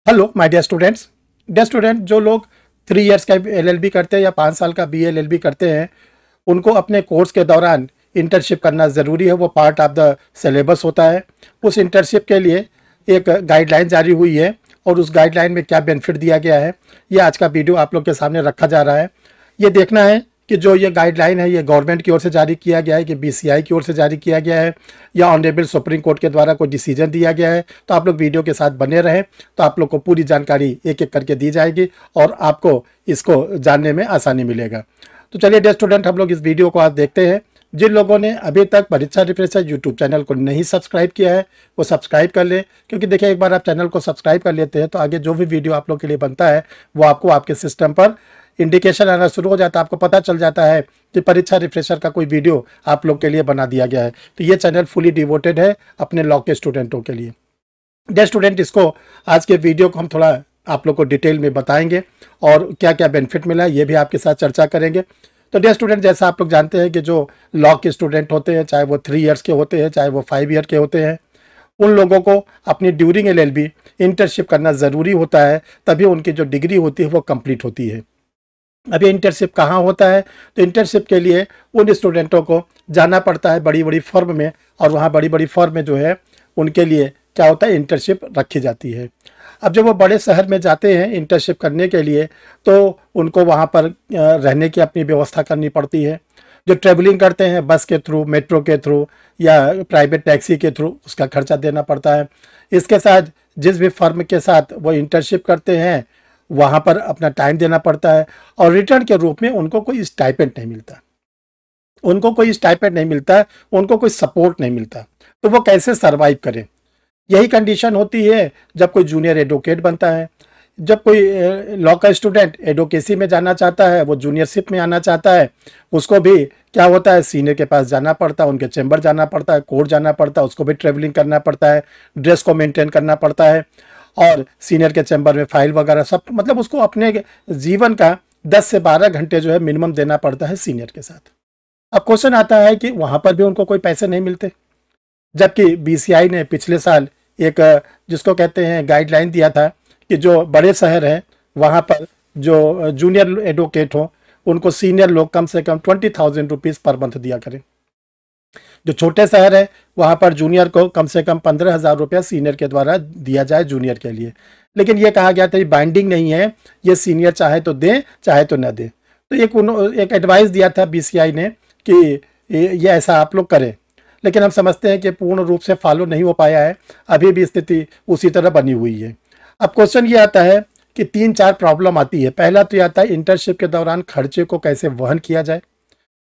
Hello my dear student, जो लोग 3 years का एलएलबी करते हैं या 5 साल का बीएलएलबी करते हैं, उनको अपने कोर्स के दौरान इंटर्नशिप करना ज़रूरी है। वो पार्ट ऑफ द सिलेबस होता है। उस इंटर्नशिप के लिए एक गाइडलाइन जारी हुई है और उस गाइडलाइन में क्या बेनिफिट दिया गया है, ये आज का वीडियो आप लोग के सामने रखा जा रहा है। ये देखना है कि जो ये गाइडलाइन है ये गवर्नमेंट की ओर से जारी किया गया है कि बीसीआई की ओर से जारी किया गया है या ऑनरेबल सुप्रीम कोर्ट के द्वारा कोई डिसीजन दिया गया है। तो आप लोग वीडियो के साथ बने रहें, तो आप लोग को पूरी जानकारी एक एक करके दी जाएगी और आपको इसको जानने में आसानी मिलेगा। तो चलिए डियर स्टूडेंट, हम लोग इस वीडियो को आज देखते हैं। जिन लोगों ने अभी तक परीक्षा रिफ्रेशर यूट्यूब चैनल को नहीं सब्सक्राइब किया है वो सब्सक्राइब कर ले, क्योंकि देखिए एक बार आप चैनल को सब्सक्राइब कर लेते हैं तो आगे जो भी वीडियो आप लोग के लिए बनता है वो आपको आपके सिस्टम पर इंडिकेशन आना शुरू हो जाता है। आपको पता चल जाता है कि परीक्षा रिफ्रेशर का कोई वीडियो आप लोग के लिए बना दिया गया है। तो ये चैनल फुली डिवोटेड है अपने लॉ के स्टूडेंटों के लिए। डियर स्टूडेंट, इसको आज के वीडियो को हम थोड़ा आप लोग को डिटेल में बताएंगे और क्या क्या बेनिफिट मिला है ये भी आपके साथ चर्चा करेंगे। तो डियर स्टूडेंट, जैसा आप लोग जानते हैं कि जो लॉ के स्टूडेंट होते हैं, चाहे वो 3 इयर्स के होते हैं चाहे वो 5 ईयर के होते हैं, उन लोगों को अपनी ड्यूरिंग एलएलबी इंटर्नशिप करना ज़रूरी होता है, तभी उनकी जो डिग्री होती है वो कंप्लीट होती है। अभी इंटर्नशिप कहाँ होता है? तो इंटर्नशिप के लिए उन स्टूडेंटों को जाना पड़ता है बड़ी बड़ी फर्म में, और वहाँ बड़ी बड़ी फर्म में जो है उनके लिए क्या होता है, इंटर्नशिप रखी जाती है। अब जब वो बड़े शहर में जाते हैं इंटर्नशिप करने के लिए तो उनको वहाँ पर रहने की अपनी व्यवस्था करनी पड़ती है। जो ट्रेवलिंग करते हैं बस के थ्रू, मेट्रो के थ्रू या प्राइवेट टैक्सी के थ्रू, उसका खर्चा देना पड़ता है। इसके साथ जिस भी फर्म के साथ वो इंटर्नशिप करते हैं वहाँ पर अपना टाइम देना पड़ता है, और रिटर्न के रूप में उनको कोई स्टाइपेंड नहीं मिलता। उनको कोई सपोर्ट नहीं मिलता। तो वो कैसे सरवाइव करें? यही कंडीशन होती है जब कोई जूनियर एडवोकेट बनता है। जब कोई लॉ का स्टूडेंट एडवोकेसी में जाना चाहता है, वो जूनियरशिप में आना चाहता है, उसको भी क्या होता है, सीनियर के पास जाना पड़ता है, उनके चैम्बर जाना पड़ता है, कोर्ट जाना पड़ता है, उसको भी ट्रेवलिंग करना पड़ता है, ड्रेस को मेंटेन करना पड़ता है, और सीनियर के चैम्बर में फाइल वगैरह सब, मतलब उसको अपने जीवन का 10 से 12 घंटे जो है मिनिमम देना पड़ता है सीनियर के साथ। अब क्वेश्चन आता है कि वहाँ पर भी उनको कोई पैसे नहीं मिलते, जबकि बीसीआई ने पिछले साल एक जिसको कहते हैं गाइडलाइन दिया था कि जो बड़े शहर हैं वहाँ पर जो जूनियर एडवोकेट हो उनको सीनियर लोग कम से कम 20,000 रुपीज़ पर मंथ दिया करें। जो छोटे शहर है वहाँ पर जूनियर को कम से कम 15,000 रुपया सीनियर के द्वारा दिया जाए जूनियर के लिए। लेकिन ये कहा गया था ये बाइंडिंग नहीं है, ये सीनियर चाहे तो दें चाहे तो न दें। तो एक एडवाइस दिया था बीसीआई ने कि ये ऐसा आप लोग करें, लेकिन हम समझते हैं कि पूर्ण रूप से फॉलो नहीं हो पाया है, अभी भी स्थिति उसी तरह बनी हुई है। अब क्वेश्चन ये आता है कि 3-4 प्रॉब्लम आती है। पहला तो ये आता है इंटर्नशिप के दौरान खर्चे को कैसे वहन किया जाए,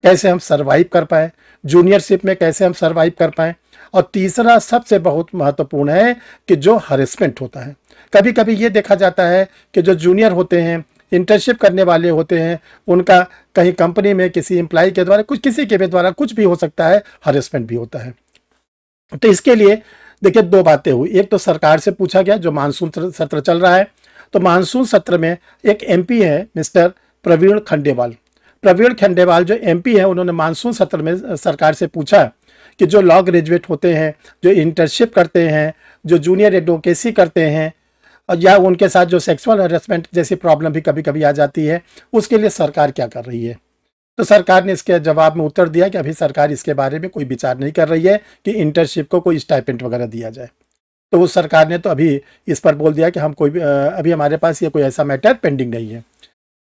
कैसे हम सरवाइव कर पाएँ, जूनियरशिप में कैसे हम सरवाइव कर पाएँ, और तीसरा सबसे बहुत महत्वपूर्ण है कि जो हरेसमेंट होता है। कभी कभी ये देखा जाता है कि जो जूनियर होते हैं, इंटर्नशिप करने वाले होते हैं, उनका कहीं कंपनी में किसी एम्प्लॉय के द्वारा किसी के भी द्वारा कुछ भी हो सकता है, हरेसमेंट भी होता है। तो इसके लिए देखिए 2 बातें हुई। एक तो सरकार से पूछा गया, जो मानसून सत्र चल रहा है, तो मानसून सत्र में एक एमपी है मिस्टर प्रवीण खंडेवाल जो एमपी है, उन्होंने मानसून सत्र में सरकार से पूछा कि जो लॉ ग्रेजुएट होते हैं, जो इंटर्नशिप करते हैं, जो जूनियर एडवोकेसी करते हैं, या उनके साथ जो सेक्सुअल हरेसमेंट जैसी प्रॉब्लम भी कभी कभी आ जाती है, उसके लिए सरकार क्या कर रही है। तो सरकार ने इसके जवाब में उत्तर दिया कि अभी सरकार इसके बारे में कोई विचार नहीं कर रही है कि इंटर्नशिप को कोई स्टाइपेंड वगैरह दिया जाए। तो उस सरकार ने तो अभी इस पर बोल दिया कि हम अभी हमारे पास ये कोई ऐसा मैटर पेंडिंग नहीं है।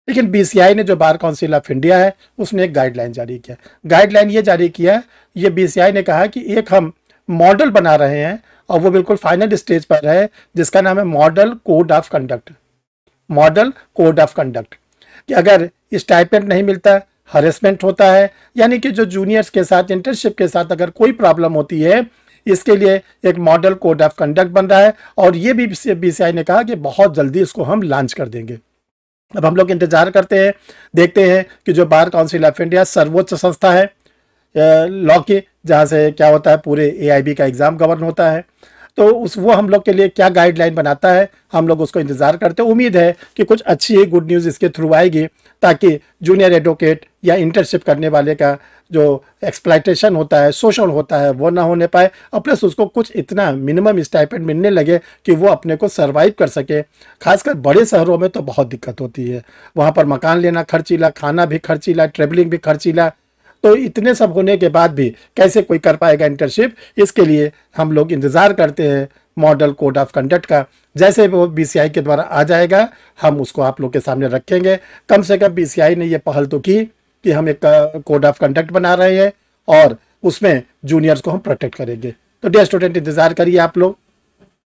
लेकिन बीसीआई ने, जो बार काउंसिल ऑफ इंडिया है, उसने एक गाइडलाइन जारी किया। गाइडलाइन ये जारी किया, ये बीसीआई ने कहा कि एक हम मॉडल बना रहे हैं और वो बिल्कुल फाइनल स्टेज पर है, जिसका नाम है मॉडल कोड ऑफ कंडक्ट। कि अगर स्टाइपेंड नहीं मिलता, हरेसमेंट होता है, यानी कि जो जूनियर्स के साथ इंटर्नशिप के साथ अगर कोई प्रॉब्लम होती है, इसके लिए एक मॉडल कोड ऑफ कंडक्ट बन रहा है, और ये भी बीसीआई ने कहा कि बहुत जल्दी इसको हम लॉन्च कर देंगे। अब हम लोग इंतजार करते हैं, देखते हैं कि जो बार काउंसिल ऑफ इंडिया सर्वोच्च संस्था है लॉ की, जहाँ से क्या होता है पूरे एआईबी का एग्ज़ाम गवर्न होता है। तो उस वो हम लोग के लिए क्या गाइडलाइन बनाता है, हम लोग उसको इंतज़ार करते हैं। उम्मीद है कि कुछ अच्छी गुड न्यूज़ इसके थ्रू आएगी, ताकि जूनियर एडवोकेट या इंटर्नशिप करने वाले का जो एक्सप्लॉयटेशन होता है, शोषण होता है, वो ना होने पाए, और प्लस उसको कुछ इतना मिनिमम स्टाइपेंड मिलने लगे कि वो अपने को सर्वाइव कर सके। खासकर बड़े शहरों में तो बहुत दिक्कत होती है, वहाँ पर मकान लेना खर्चीला, खाना भी खर्चीला, ट्रेवलिंग भी खर्चीला। तो इतने सब होने के बाद भी कैसे कोई कर पाएगा इंटर्नशिप? इसके लिए हम लोग इंतज़ार करते हैं मॉडल कोड ऑफ कंडक्ट का। जैसे वो बीसीआई के द्वारा आ जाएगा, हम उसको आप लोग के सामने रखेंगे। कम से कम बीसीआई ने ये पहल तो की कि हम एक कोड ऑफ कंडक्ट बना रहे हैं और उसमें जूनियर्स को हम प्रोटेक्ट करेंगे। तो डियर स्टूडेंट, इंतज़ार करिए आप लोग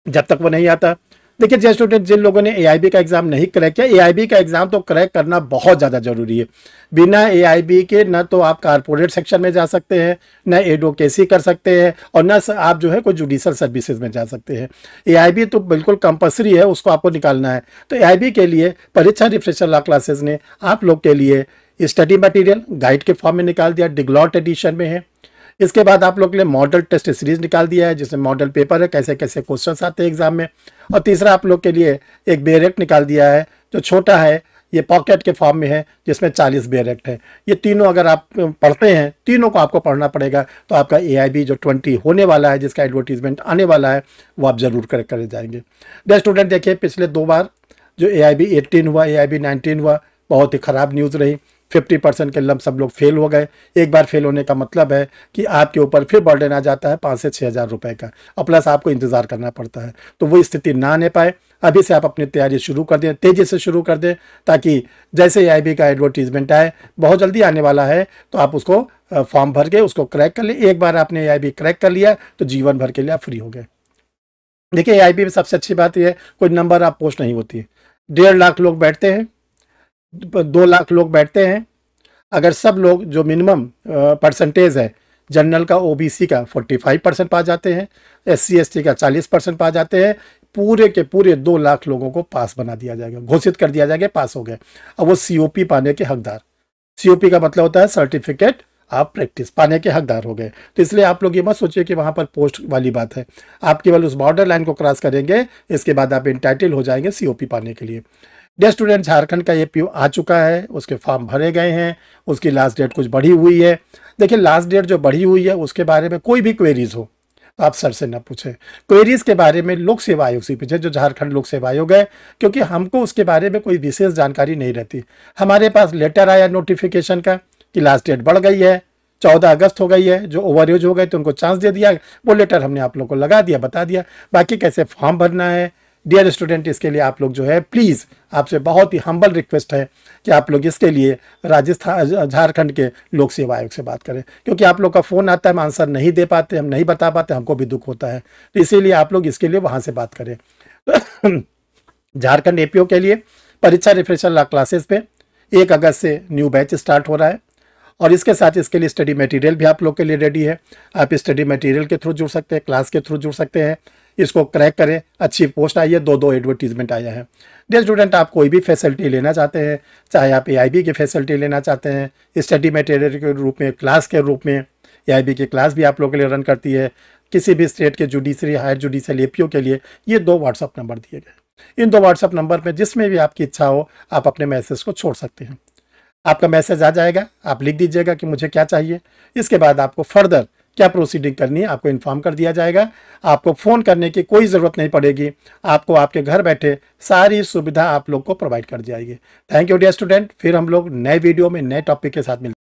जब तक वो नहीं आता। देखिए डियर स्टूडेंट, जिन लोगों ने एआईबी का एग्ज़ाम नहीं क्रैक किया, एआईबी का एग्ज़ाम तो क्रैक करना बहुत ज़्यादा ज़रूरी है। बिना एआईबी के न तो आप कारपोरेट सेक्शन में जा सकते हैं, न एडवोकेसी कर सकते हैं, और न आप जो है कोई जुडिशल सर्विसेज में जा सकते हैं। एआईबी तो बिल्कुल कंपल्सरी है, उसको आपको निकालना है। तो एआईबी के लिए परीक्षा रिफ्रेशर लॉ क्लासेस ने आप लोग के लिए स्टडी मटेरियल गाइड के फॉर्म में निकाल दिया, डिग्लॉट एडिशन में है। इसके बाद आप लोग के लिए मॉडल टेस्ट सीरीज निकाल दिया है, जिसमें मॉडल पेपर है, कैसे कैसे क्वेश्चंस आते हैं एग्जाम में। और तीसरा आप लोग के लिए एक बेरेक्ट निकाल दिया है, जो छोटा है, ये पॉकेट के फॉर्म में है, जिसमें 40 बेरेक्ट है। ये तीनों अगर आप पढ़ते हैं, तीनों को आपको पढ़ना पड़ेगा, तो आपका एआईबी जो 20 होने वाला है, जिसका एडवर्टीजमेंट आने वाला है, वो आप जरूर करेक्ट कर जाएंगे। डियर स्टूडेंट, देखिए पिछले 2 बार जो एआईबी 18 हुआ, एआईबी 19 हुआ, बहुत ही ख़राब न्यूज़ रही। 50% के लमसम लोग फेल हो गए। एक बार फेल होने का मतलब है कि आपके ऊपर फिर बर्डन आ जाता है 5 से 6 हज़ार रुपये का, और प्लस आपको इंतज़ार करना पड़ता है। तो वो स्थिति ना आने पाए, अभी से आप अपनी तैयारी शुरू कर दें, तेज़ी से शुरू कर दें, ताकि जैसे एआईबी का एडवर्टीजमेंट आए, बहुत जल्दी आने वाला है, तो आप उसको फॉर्म भर के उसको क्रैक कर ले। एक बार आपने एआईबी क्रैक कर लिया तो जीवन भर के लिए आप फ्री हो गए। देखिए एआईबी में सबसे अच्छी बात यह है, कोई नंबर आप पोस्ट नहीं होती है। 1.5 लाख लोग बैठते हैं, 2 लाख लोग बैठते हैं। अगर सब लोग जो मिनिमम परसेंटेज है, जनरल का, ओबीसी का 45% पा जाते हैं, एससी एसटी का 40% पा जाते हैं, पूरे के पूरे 2 लाख लोगों को पास बना दिया जाएगा, घोषित कर दिया जाएगा, पास हो गए। अब वो सीओपी पाने के हकदार, सीओपी का मतलब होता है सर्टिफिकेट आप प्रैक्टिस, पाने के हकदार हो गए। तो इसलिए आप लोग ये मत सोचिए कि वहाँ पर पोस्ट वाली बात है, आप केवल उस बॉर्डर लाइन को क्रॉस करेंगे, इसके बाद आप इंटाइटल हो जाएंगे सीओपी पाने के लिए। डियर स्टूडेंट, झारखंड का ये पीओ आ चुका है, उसके फॉर्म भरे गए हैं, उसकी लास्ट डेट कुछ बढ़ी हुई है। देखिए लास्ट डेट जो बढ़ी हुई है, उसके बारे में कोई भी क्वेरीज हो तो आप सर से ना पूछें। क्वेरीज के बारे में लोक सेवा आयोग से पूछे, जो झारखंड लोक सेवा आयोग है, क्योंकि हमको उसके बारे में कोई विशेष जानकारी नहीं रहती। हमारे पास लेटर आया नोटिफिकेशन का कि लास्ट डेट बढ़ गई है, 14 अगस्त हो गई है, जो ओवर एज हो गए तो उनको चांस दे दिया, वो लेटर हमने आप लोग को लगा दिया, बता दिया। बाकी कैसे फॉर्म भरना है, डियर स्टूडेंट, इसके लिए आप लोग जो है प्लीज़, आपसे बहुत ही हम्बल रिक्वेस्ट है कि आप लोग इसके लिए राजस्थान, झारखंड के लोक सेवा आयोग से बात करें, क्योंकि आप लोग का फ़ोन आता है, हम आंसर नहीं दे पाते, हम नहीं बता पाते, हमको भी दुख होता है। तो इसीलिए आप लोग इसके लिए वहाँ से बात करें। झारखंड एपीओ के लिए परीक्षा रिफ्रेशर क्लासेस पे 1 अगस्त से न्यू बैच स्टार्ट हो रहा है, और इसके साथ इसके लिए स्टडी मटेरियल भी आप लोग के लिए रेडी है। आप स्टडी मटेरियल के थ्रू जुड़ सकते हैं, क्लास के थ्रू जुड़ सकते हैं। इसको क्रैक करें, अच्छी पोस्ट आई है, 2 एडवर्टीजमेंट आया है। डियर स्टूडेंट, आप कोई भी फैसिलिटी लेना चाहते हैं, चाहे आप एआईबी की फैसिलिटी लेना चाहते हैं, स्टडी मटेरियल के रूप में, क्लास के रूप में, एआईबी की क्लास भी आप लोगों के लिए रन करती है, किसी भी स्टेट के जुडिशरी, हायर जुडिशल एपीओ के लिए, ये 2 व्हाट्सअप नंबर दिए गए। इन 2 व्हाट्सअप नंबर पर जिसमें भी आपकी इच्छा हो, आप अपने मैसेज को छोड़ सकते हैं। आपका मैसेज आ जाएगा, आप लिख दीजिएगा कि मुझे क्या चाहिए। इसके बाद आपको फर्दर क्या प्रोसीडिंग करनी है आपको इन्फॉर्म कर दिया जाएगा। आपको फ़ोन करने की कोई ज़रूरत नहीं पड़ेगी, आपको आपके घर बैठे सारी सुविधा आप लोग को प्रोवाइड कर दी जाएगी। थैंक यू डियर स्टूडेंट, फिर हम लोग नए वीडियो में नए टॉपिक के साथ मिलते हैं।